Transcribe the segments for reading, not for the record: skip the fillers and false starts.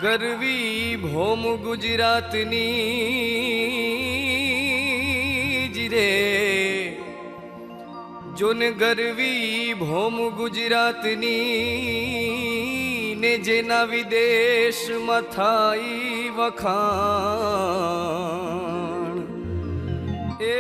ગરવી ભોમ ગુજરાતની જીરે જોને ગરવી ભોમ ગુજરાતની ને જેના વિદેશમાં થાય વખાણ એ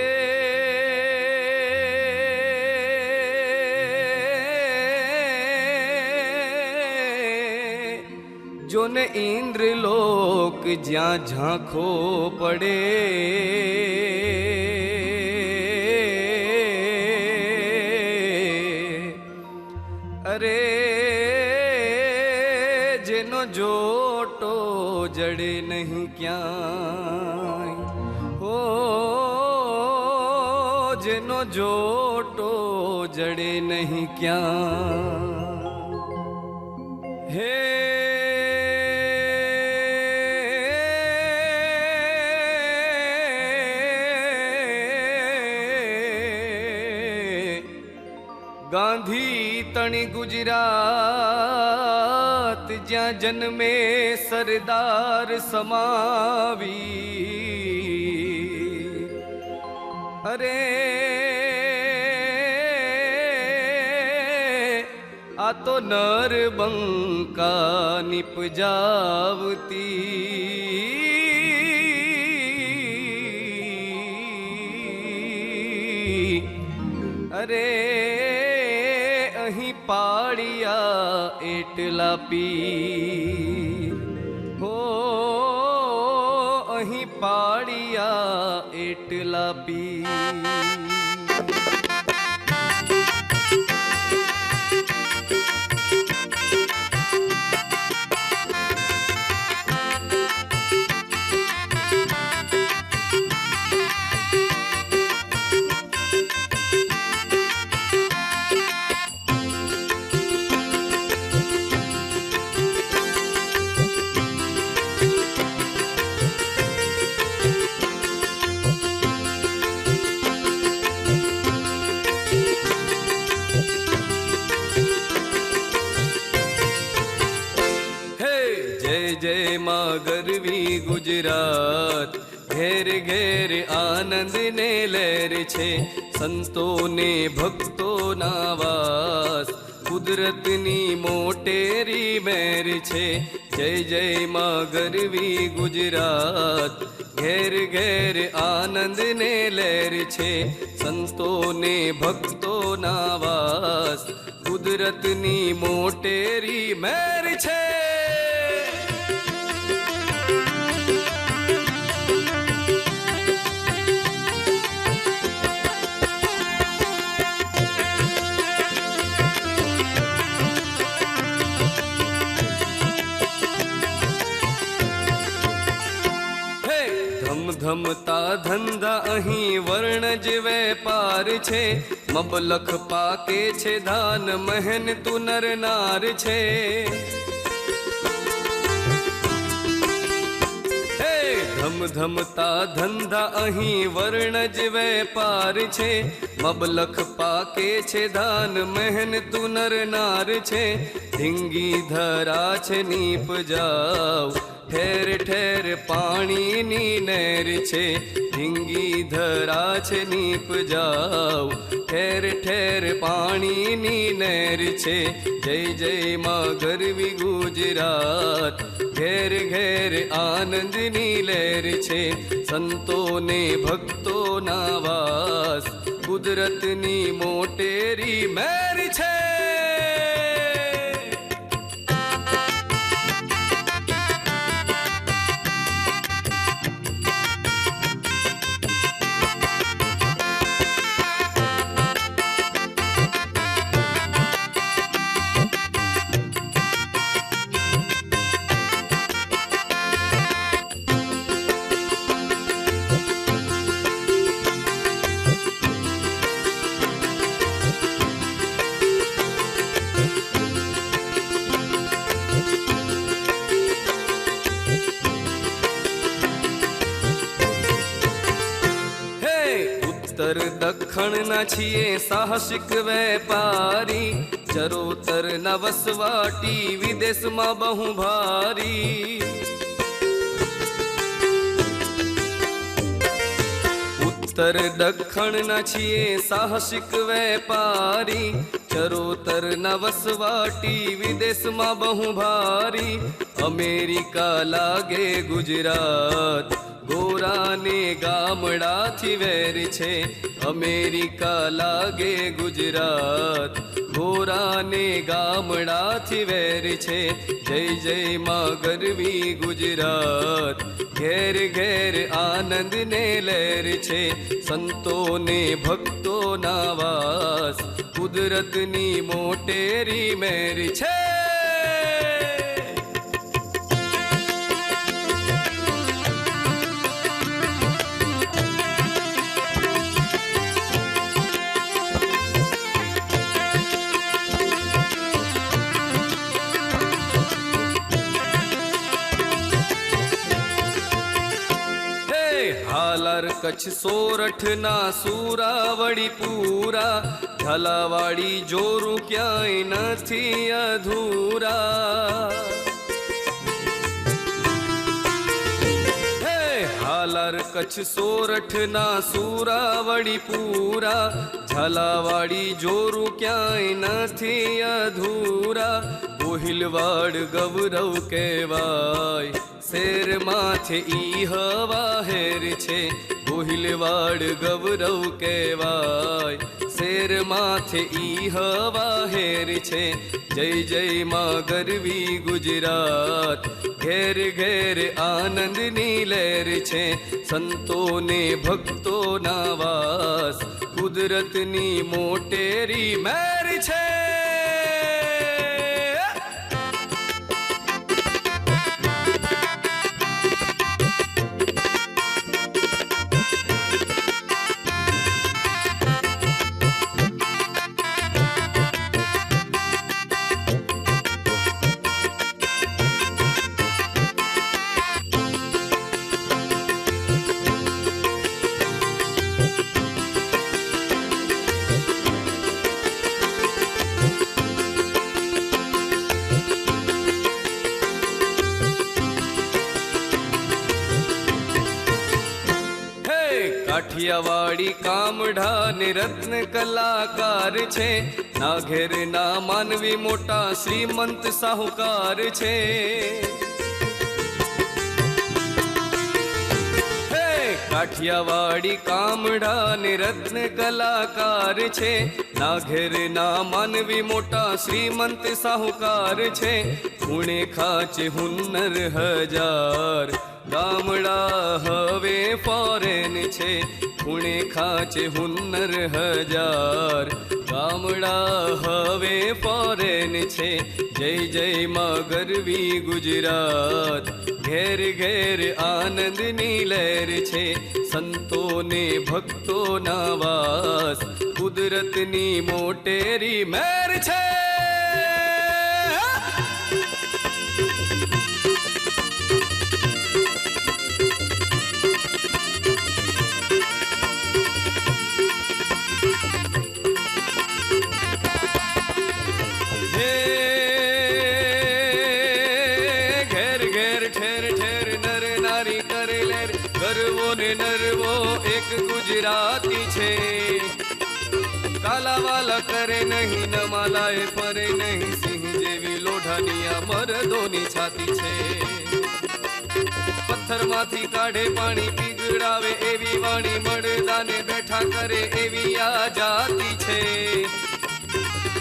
જોને ઇન્દ્રલોક જ્યાં ઝાંખો પડે અરે જેનો જોટો જડે નહીં ક્યાંય હો જેનો જોટો જડે નહીં ક્યાં હે ગાંધી તણી ગુજરાત જ્યાં જન્મે સરદાર સમાવી અરે આ તો નરબંકા નિપજાવતી અરે અહીં પાડિયા એટલા પીર હો અહીં પાડિયા એટલા પીર जय माँ गरवी गुजरात घेर घेर आनंद ने लहर छे संतो ने भक्तो ना वास कुदरतनी मोटेरी मेर छे जय जय माँ गरवी गुजरात घेर घेर आनंद ने लहर छे संतो ने भक्तो ना वास कुदरतनी मोटेरी मेर छे ધમધમતા ધંધા અહીં વર્ણ જ વેપાર છે મબલખ પાકે છે ધાન મહેનતું નર નાર છે હે ધમધમતા ધંધા અહીં વર્ણ જ વેપાર છે મબલખ પાકે છે ધાન મહેનતું નર નાર છે ધીંગી ધરા છે નીપ જાવ ठेर ठेर पानी नी नहर छे धींगी धरा छे नीप जाओ ठेर ठेर पानी ની નહેર છે જય જય માં ગરવી ગુજરાત ઘેર ઘેર આનંદની લહેર છે સંતો ને ભક્તો ના વાસ કુદરતની મોટેરી મેર છે उत्तर दक्षिण ना छिए साहसिक व्यापारी ચરોતર ના વસવાટી વિદેશમાં બહુ ભારી. ઉત્તર દક્ષિણ ના છીએ સાહસિક વેપારી, ચરોતર ના વસવાટી વિદેશમાં બહુ ભારી. અમેરિકા લાગે ગુજરાત, ગોરાને ગામડાથી વેર છે. અમેરિકા લાગે ગુજરાત, ગોરાને ગામડાથી વેર છે. જય જય માં ગરવી ગુજરાત, ઘેર ઘેર આનંદ ને લહેર છે. સંતોને ભક્તો ના વાસ, કુદરતની મોટેરી મેર છે. હાલાર કચ્છ સોરઠ ના સુરાવડી પૂરા, ઢાલાવાડી જોરું ક્યાંય નથી અધૂરા. હે હાલાર કચ્છ સોરઠ ના સુરાવડી પૂરા, ઝાલાવાડી જોરું ક્યાંય નથી અધૂરા. ગોહિલવાડ ગૌરવ કહેવાય, શેર માથે ઈ હવા હેર છે. ગોહિલવાડ ગૌરવ કહેવાય, શેર માથે ઈ હવા હેર છે. જય જય માં ગરવી ગુજરાત, ઘેર ઘેર આનંદની લહેર છે. સંતોને ભક્તો ના વાસ, કુદરતની મોટેરી મેર છે. કાઠિયાવાડી કામઢા ને રત્ન કલાકાર છે. ના ઘેર ના માનવી મોટા શ્રીમંત સાહુકાર છે. હે કાઠિયાવાડી કામઢા ને રત્ન કલાકાર છે. ના ઘેર ના માનવી મોટા શ્રીમંત સાહુકાર છે. ખૂણે ખાચે હુન્નર હજાર, ગામડા હવે ફોરેન છે. ખૂણે ખાચે હુન્નર હજાર, ગામડા હવે ફોરેન છે. જય જય માં ગરવી ગુજરાત, ઘેર ઘેર આનંદની લહેર છે. સંતોને ભક્તો ના વાસ, કુદરતની મોટેરી મેર છે. નરવો એક ગુજરાતી છે. કાલાવાલા કરે નહીં, નમાલાએ ફરે નહીં, સિંહ જેવી લોઢાનિયા મરદોની છાતી છે. પથ્થરમાંથી કાઢે પાણી, પીગળાવે એવી વાણી, મળદાને બેઠા કરે એવી આ જાતિ છે.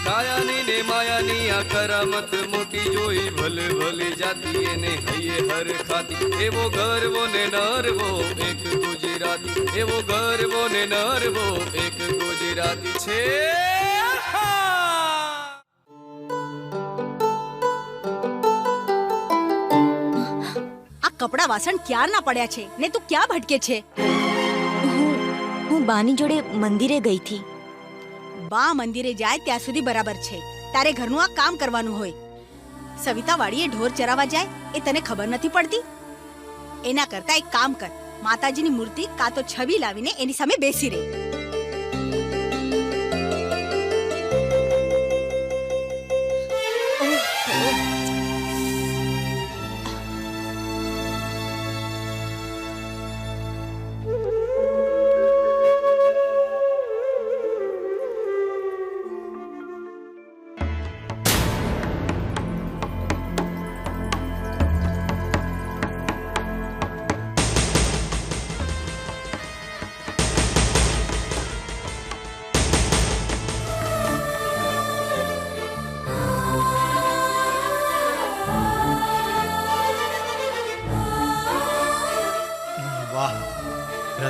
કાયાની ને માયાની આ કરામત મોટી જોઈ, ભલે ભલે જાતિ એને હૈયે હર ખાતી. એવો ગર્વો ને નરવો એક ગુજરાતી, એવો ગર્વો ને નરવો એક ગુજરાતી છે. આ કપડા વાસણ ક્યારના પડ્યા છે ને તું ક્યાં ભટકે છે? હું બાની જોડે મંદિરે ગઈ થી. બા મંદિરે જાય ત્યાં સુધી બરાબર છે, તારે ઘરનું આ કામ કરવાનું હોય. સવિતા વાડીએ ઢોર ચરાવવા જાય એ તને ખબર નથી પડતી? એના કરતા એક કામ કર, માતાજીની મૂર્તિ કાં તો છબી લાવીને એની સામે બેસી રહે.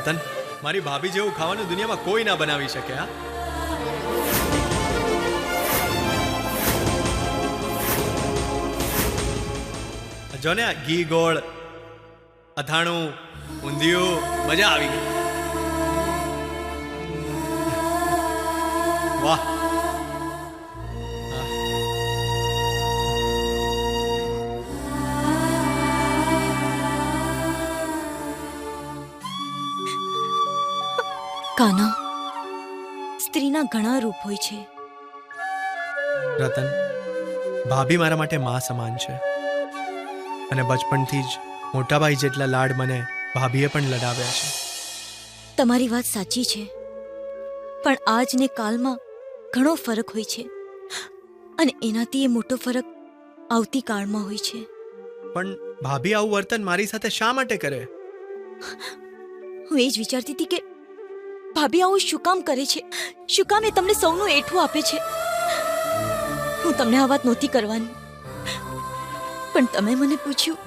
રતન, મારી ભાભી જેવું ખાવાનું દુનિયામાં કોઈ ના બનાવી શકે. હા, જો ને, ઘી ગોળ, અથાણું, ઊંધિયું, મજા આવી ગઈ. વાહ. કાના, સ્ત્રીના ઘણા રૂપ હોય છે. રતન, ભાભી મારા માટે મા સમાન છે અને બચપણથી જ મોટાભાઈ જેટલા લાડ મને ભાભીએ પણ લડાવ્યા છે. તમારી વાત સાચી છે, પણ આજ ને કાલમાં ઘણો ફરક હોય છે અને એનાથી એ મોટો ફરક આવતી કાળમાં હોય છે. પણ ભાભી આવું વર્તન મારી સાથે શા માટે કરે? હું એ જ વિચારતી હતી કે ભાભી આવું શું કામ કરે છે, શું કામ એ તમને સૌનું એઠું આપે છે. હું તમને આ વાત નહોતી કરવાની, પણ તમે મને પૂછ્યું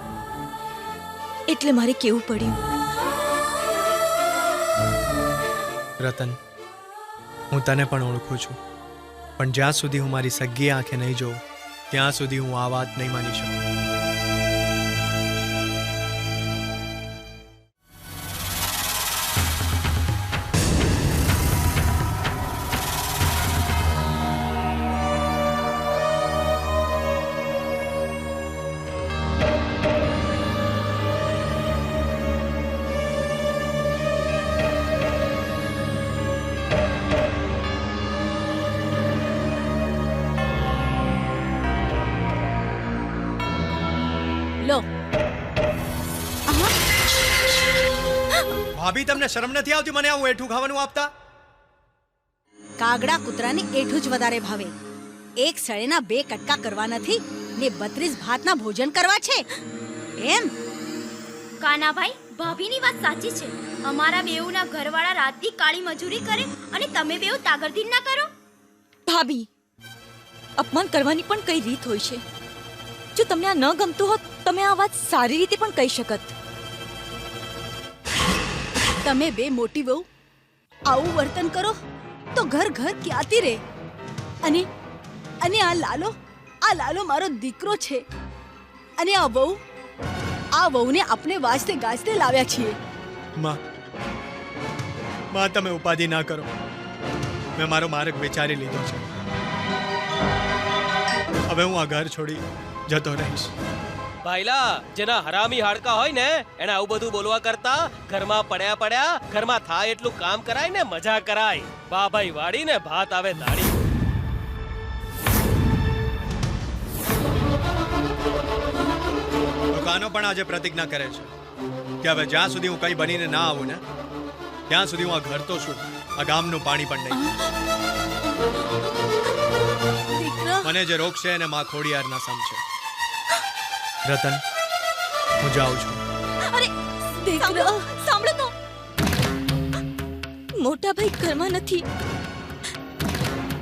એટલે મારે કેવું પડ્યું. રતન, હું તને પણ ઓળખું છું, પણ જ્યાં સુધી હું મારી સગ્ગી આંખે નહીં જોઉં ત્યાં સુધી હું આ વાત નહીં માની શકું. લો, ભાભી, તમને શરમ નથી આવતી મને આવું એઠું ખાવાનું આપતા? કાગડા કૂતરાને એઠું જ વધારે ભાવે. એક સળેના 2 કટકા કરવા નથી ને 32 ભાતના ભોજન કરવા છે એમ? કાનાભાઈ, ભાભીની વાત સાચી છે. અમારા બેઉના ઘરવાળા રાતથી કાળી મજૂરી કરે અને તમે બેઉ તાગરદીન ના કરો. ભાભી, અપમાન કરવાની પણ કઈ રીત હોય છે. જો તમને આ ન ગમતું હોત, તમે આ વાત સારી રીતે પણ કહી શકત. તમે બે મોટી વહુ આવું વર્તન કરો તો ઘર ઘર ક્યાંથી રહે? અને અને આ લાલો મારો દીકરો છે અને આ વહુને આપણે વાજતે ગાજતે લાવ્યા છીએ. માં, તમે ઉપાધિ ના કરો. મેં મારો માર્ગ વિચારી લીધો છે. હવે હું આ ઘર છોડી જતો રહીશ. ભાઈલા, જેના હરામી હાડકા હોય ને એને આવું બધું બોલવા કરતા ઘરમાં પડ્યા ઘરમાં થાય એટલું કામ કરાય ને મજા કરાય. બાભાઈ વાડી ને ભાત આવે તાળી. દુકાનો પણ આજે પ્રતિજ્ઞા કરે છે કે હવે જ્યાં સુધી હું કઈ બનીને ના આવું ને ત્યાં સુધી હું આ ઘર તો શું, આ ગામનું પાણી પણ નહીં. મને જે રોકશે એને માં ખોડિયાર ના સમજે. રતન, હું જાઉં છું. અરે દીકરા, સાંભળો તો. મોટા ભાઈ ઘરમાં નથી.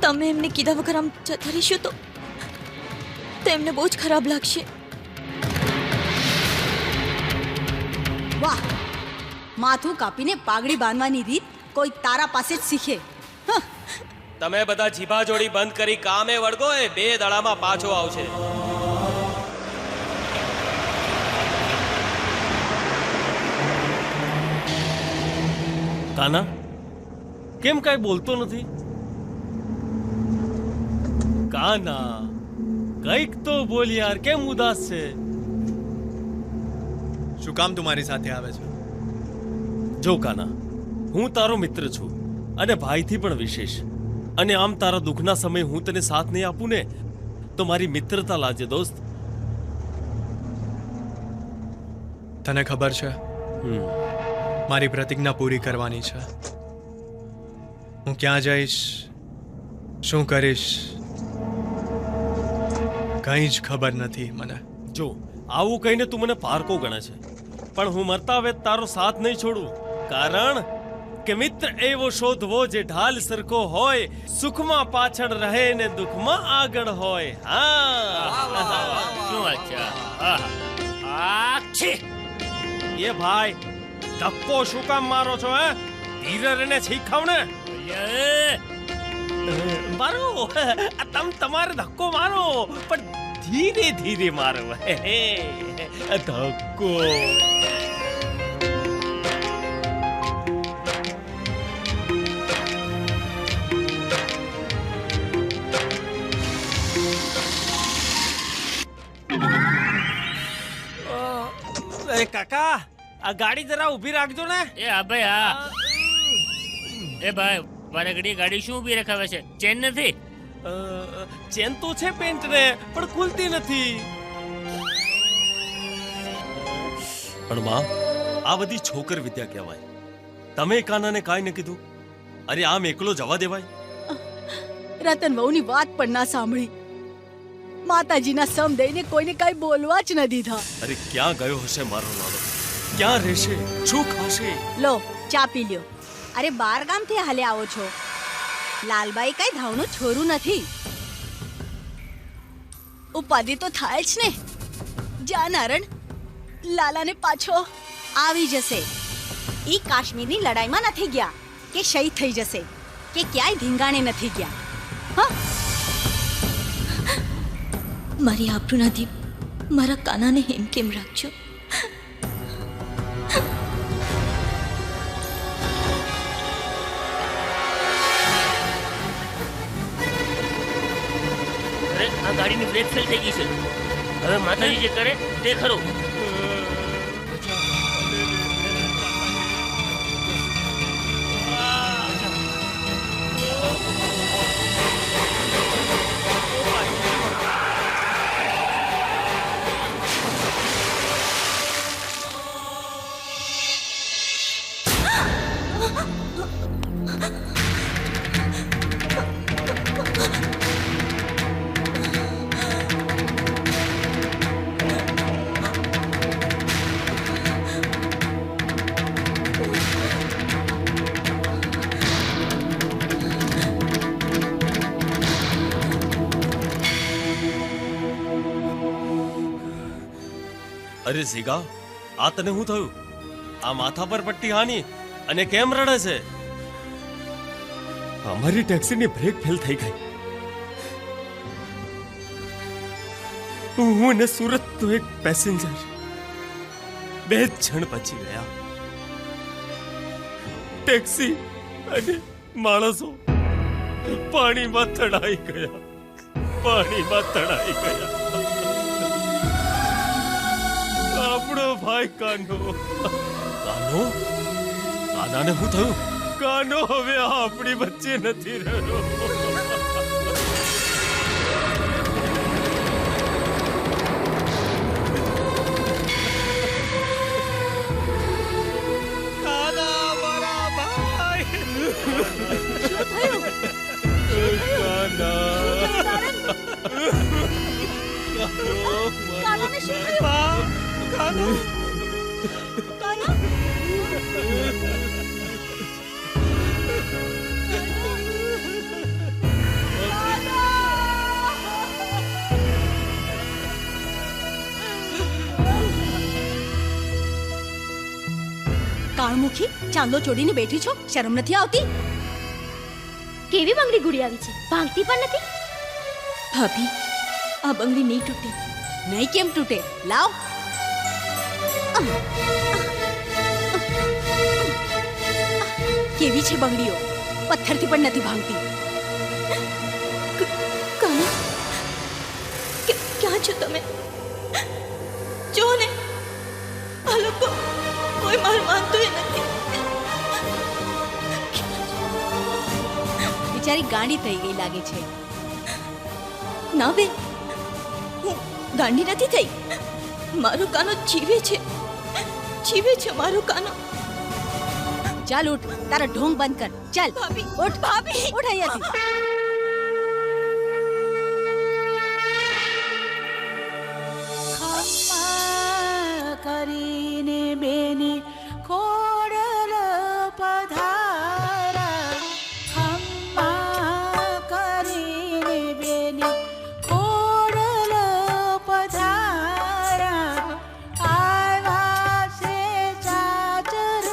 તમે એમને કીધા વગર આમ જતા રહેશો તો એમને બહુ જ ખરાબ લાગશે. વાહ, માથું કાપીને પાઘડી બાંધવાની રીત કોઈ તારા પાસે જ શીખે. તમે બધા જીભા જોડી બંધ કરી કામે વળગો, એ 2 દાડામાં પાછો આવશે. કાના, કેમ કઈ બોલતો નથી? કાના, કઈક તો બોલ યાર, કેમ ઉદાસ છે? શું કામ તું મારી સાથે આવે છે? જો કાના, હું તારો મિત્ર છું અને ભાઈથી પણ વિશેષ. અને આમ તારા દુઃખના સમયે હું તને સાથ નહીં આપું ને તો મારી મિત્રતા લાજે દોસ્ત. તને ખબર છે, મારી પ્રતિજ્ઞા પૂરી કરવાની છે. હું ક્યાં જઈશ, શું કરીશ, કંઈ જ ખબર નથી મને. જો આવું કહીને તું મને પારકો ગણે છે, પણ હું મરતા હવે તારો સાથ નહીં છોડું. કારણ કે મિત્ર એવો શોધવો જે ઢાલ સરખો હોય, સુખમાં પાછળ રહે ને દુઃખમાં આગળ હોય. હા, શું અચ્છા. એ ભાઈ, ધક્કો શું કામ મારો છો હે? ધીરે રહીને શીખાવ ને. મારો તમારે ધક્કો મારો, પણ ધીરે ધીરે મારો. ધક્કો કાકા, આ ગાડી જરા ઊભી રાખજો ને. એ હા ભાઈ હા. એ ભાઈ મારે ગાડી શું ઊભી રખાવે છે? ચેન નથી? ચેન તો છે પેન્ટ ને, પણ ખુલતી નથી. પણ માં, આ બધી છોકર વિદ્યા કહેવાય. તમે કાનાને કાંઈ ન કીધું? અરે આમ એકલો જવા દેવાય? રતન વહુની વાત પણ ના સાંભળી. માતાજીના સમ દઈને કોઈને કાંઈ બોલવા જ ન દીધા. અરે ક્યાં ગયો હશે મારો લાલો? ક્યાં રહેશે? શું ખાશે? લો ચા પી લ્યો. અરે બાર ગામથી હાલે આવો છો? લાલબાઈ કઈ ધાવનું છોરું નથી. ઉપાધિ તો થાય જ ને. જા નારણ, લાલાને પાછો આવી જશે. ઈ કાશ્મીરની લડાઈમાં નથી ગયા કે શહીદ થઈ જશે કે ક્યાંય ધીંગાણે નથી ગયા. હા, મારી આબરૂના દીપ મારા કાનાને હેમ કેમ રાખજો. અરે આ ગાડીની બ્રેક ફેલ થઈ ગઈ છે. હવે માતાજી જે કરે તે ખરું. અરે ઝીગા, આ તને શું થયું? આ માથા પર પટ્ટી હાની અને કેમ રડે છે? અમારી ટેક્સીની બ્રેક ફેલ થઈ ગઈ. હું ને સુરત તો એક પેસેન્જર 2 જણ બચી ગયા. ટેક્સી અને માણસો પાણીમાં તણાઈ ગયા. પાણીમાં તણાઈ ગયા. આપણો ભાઈ કાનો. કાનો? કાનાને શું થયું? કાનો હવે આપણી વચ્ચે નથી રહ્યો. કાના મારા ભાઈ. કાનાને શું થયું? કાળમુખી, ચાંદલો ચોડીને બેઠી છો? શરમ નથી આવતી? કેવી બંગડી ગુડી આવી છે, ભાંગતી પણ નથી. ભાભી, આ બંગડી નહીં તૂટે. નહીં કેમ તૂટે? લાવ. કેવી છે બંગડીઓ? પથ્થરથી પણ નથી ભાંગતી. કાના, ક્યાં છો તમે? જો ને, આ લોકો કોઈ માર માનતું નથી. બિચારી ગાંડી થઈ ગઈ લાગે છે. ના બેન, હું ગાંડી નથી થઈ. મારો કાનો જીવે છે, જીવે છે મારો કાનો. ચાલ ઉઠ, તારા ઢોંગ બંધ કર. ચાલ ભાભી, ઉઠ. ભાભી, ઉઠ અહીંયાથી. કરીને બેની ખોડલ પધારા. હમ્મા કરીને બેની ખોડલ પધારા. આવ્યા છે ચાચર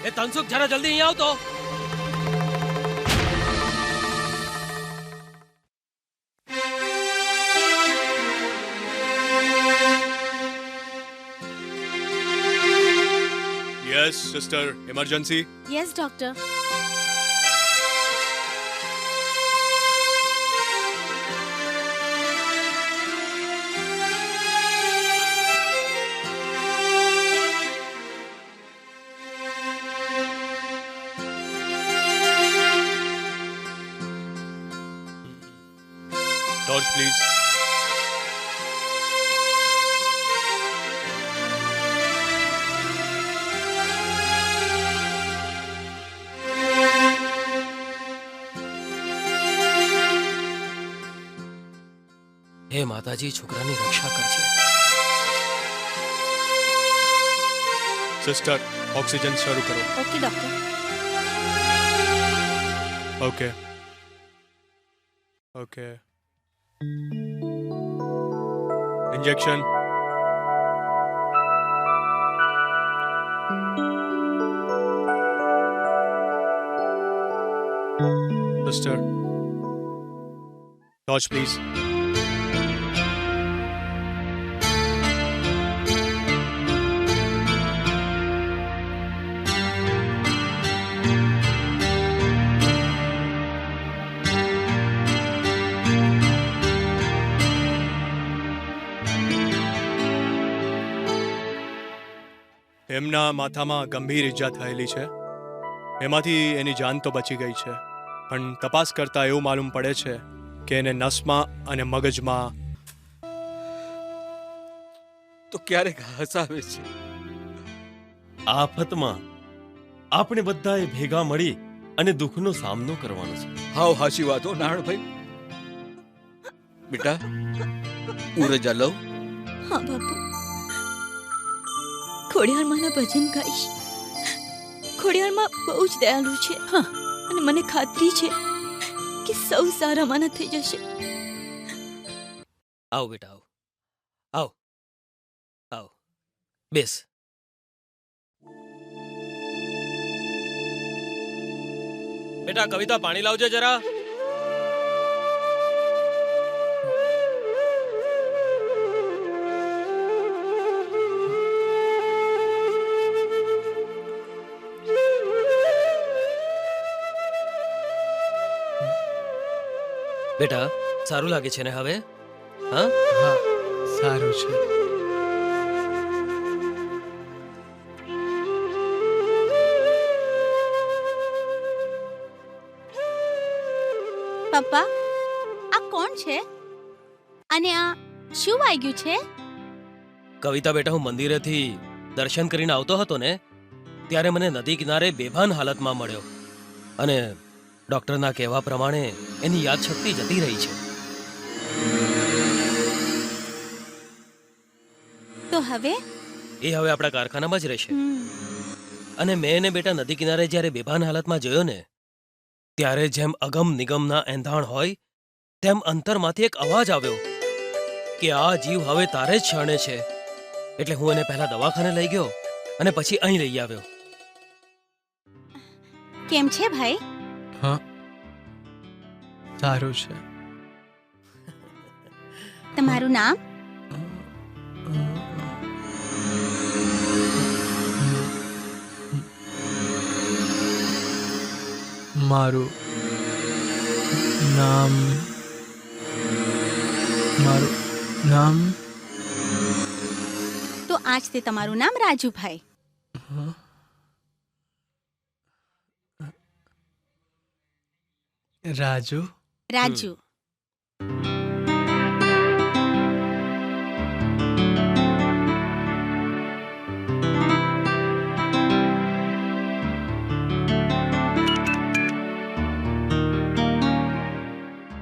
એ તનસુખ જરા જલ્દી અહીંયા આવ તો. Yes sister, emergency. Yes doctor. Torch please. હે માતાજી, છોકરાની રક્ષા કરજે. સિસ્ટર, ઓક્સિજન શરૂ કરો. Okay doctor. Okay okay. Injection. Sister, torch please. એમના માથામાં ગંભીર ઈજા થયેલી છે. એમાંથી એની જાન તો બચી ગઈ છે, પણ તપાસ કરતા એવું માલુમ પડે છે કે એને નસમાં અને મગજમાં. તો ક્યારેક હસાવે છે. આફતમાં આપણે બધાએ ભેગા મળી અને દુઃખનો સામનો કરવાનો છે. હાવ હાચી વાતો નારણભાઈ. બેટા, હું રજા લઉં. હા બાપુ, ખોડિયારમાંના ભજન ગાઈશ. ખોડિયારમાં બહુ જ દયાળુ છે. હા, અને મને ખાતરી છે કે સૌ સારા માના થઈ જશે. આવ બેટા, આવ આવ આવ, બેસ. બેટા કવિતા, પાણી લાવજે જરા. બેટા, સારું લાગે છે ને હવે? હા હા, સારું છે. પપ્પા, આ કોણ છે અને આ શું વાગ્યું છે? કવિતા બેટા, હું મંદિરેથી દર્શન કરીને આવતો હતો ને, ત્યારે મને નદી કિનારે બેભાન હાલતમાં મળ્યો અને ડોક્ટરના કહેવા પ્રમાણે એની યાદશક્તિ જતી રહી છે. તો હવે એ હવે આપણા કારખાનામાં જ રહેશે. અને મેં એને બેટા નદી કિનારે જ્યારે બેભાન હાલતમાં જોયો ને, ત્યારે જેમ અગમ નિગમના એંધાણ હોય તેમ અંતરમાંથી એક અવાજ આવ્યો કે આ જીવ હવે તારે જ શરણે છે. એટલે હું એને પહેલા દવાખાને લઈ ગયો અને પછી અહીં લઈ આવ્યો. કેમ છે ભાઈ? હા, સારું છે. તમારું નામ? મારું નામ તો આજથી તમારું નામ રાજુભાઈ. રાજુ. રાજુ.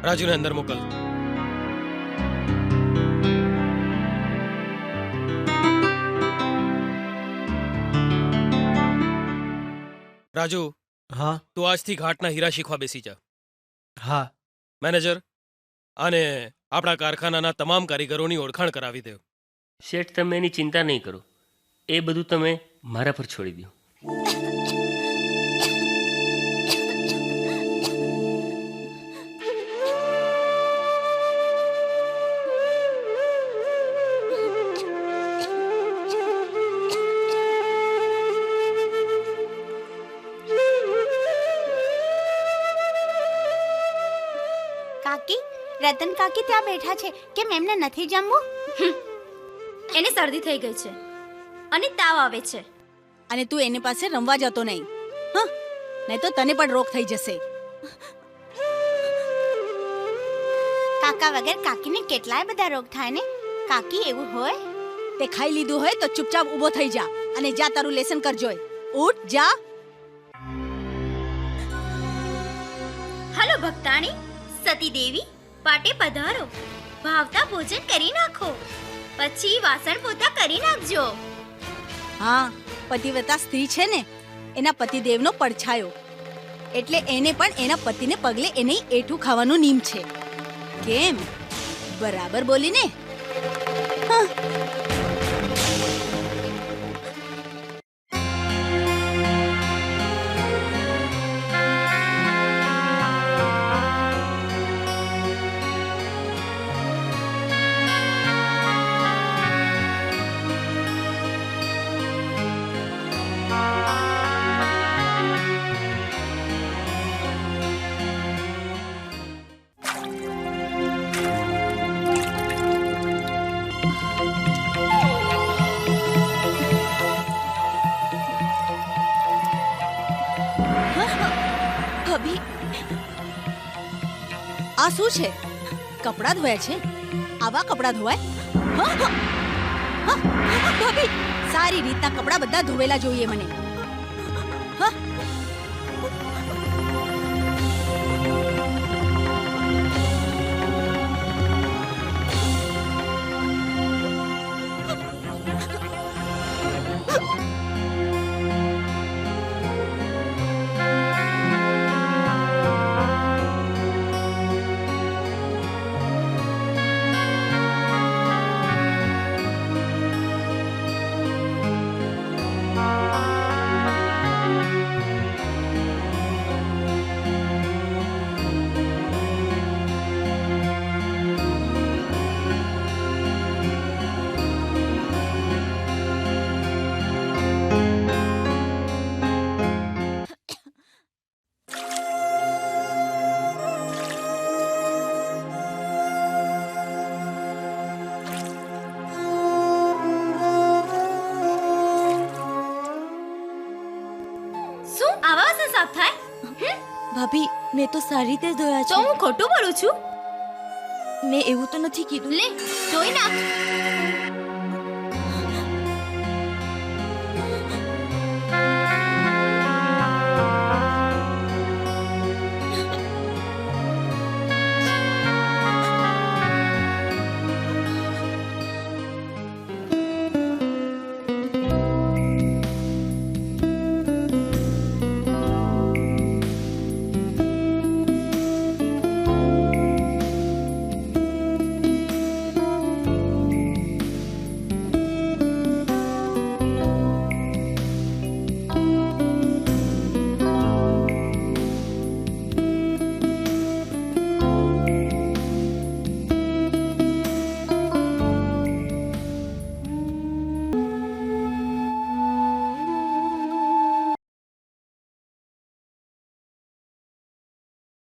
રાજુને અંદર મોકલ. રાજુ, હા તું આજથી ઘાટના હીરા શીખવા બેસી જા. હા. મેનેજર, અને આપણા કારખાનાના તમામ કારીગરોની ઓળખાણ કરાવી દે. શેઠ, તમે એની ચિંતા નહીં કરો, એ બધું તમે મારા પર છોડી દો. રતન કાકી ત્યાં બેઠા છે કે એમને નથી જમવું? એને શરદી થઈ ગઈ છે અને તાવ આવે છે. અને તું એની પાસે રમવા જતો નહીં, હા? નહીં તો તને પણ રોગ થઈ જશે. કાકા વગર કાકીને કેટલાય બધા રોગ થાય ને. કાકી એવું હોય? તે ખાઈ લીધું હોય તો ચૂપચાપ ઊભો થઈ જા અને જા તારું લેસન કરજો. ઉઠ જા. હલો ભક્તાણી, સતી દેવી, પાટે પધારો. ભાવતા ભોજન કરી નાખો, પછી વાસણ પોતા કરી નાખજો. હા, પતિવ્રતા સ્ત્રી છે ને, એના પતિદેવનો પડછાયો, એટલે એને પણ એના પતિને પગલે એને એઠું ખાવાનું નિયમ છે. કેમ? બરાબર બોલીને? હા. ભાભી, આ શું છે? કપડાં ધોયા છે? આવા કપડાં ધોવાય? હા, હા. હા, ભાભી, સારી રીતના કપડાં બધા ધોવેલા જોઈએ મને. હા. ભાભી, મેં તો સારી રીતે ધોયા તો છે. હું ખોટું બોલું છું? મેં એવું તો નથી કીધું. લે, ધોઈ નાખ.